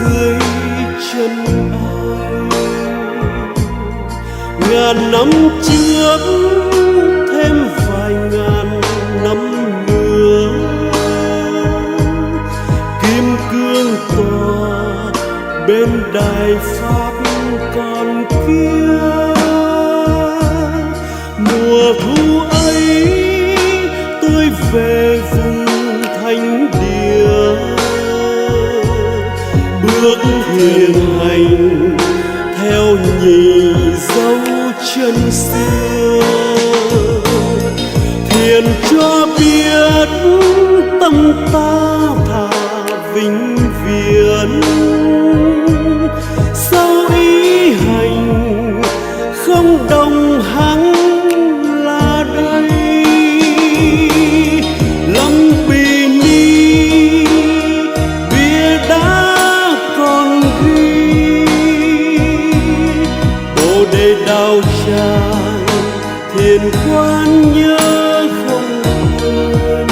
dưới chân ai. Ngàn năm trước thêm vài ngàn năm nữa, kim cương tỏa bên đài Pháp còn kia. Mùa thu ấy tôi về vùng thánh địa, bước hiền hành theo nhị dấu chân xưa. Thiền cho biết tâm ta thà vĩnh viễn, sau ý hành không đồng hành là đây. Lâm Bì Ni bia đá còn ghi, Bồ Đề Đạo Tràng thiền quan nhớ không quên.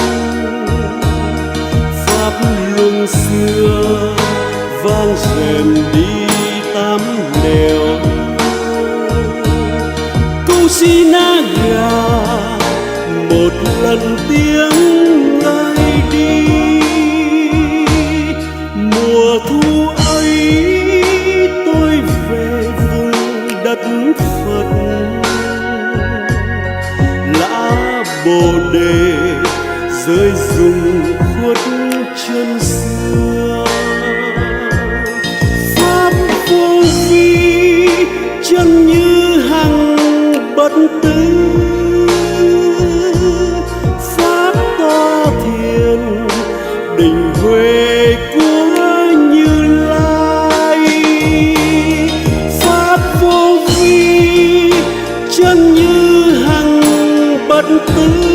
Pháp luân xưa vang rèm đi tám nẻo, câu si na gà một lần tiếng ngơi đi. Mùa thu ấy tôi về vùng đất Phật, lá Bồ Đề rơi rụng khuất chân xưa. Pháp vô vi chân như hằng bất tư, pháp to thiền định huệ của Như Lai. Pháp vô vi chân như hằng bất tư,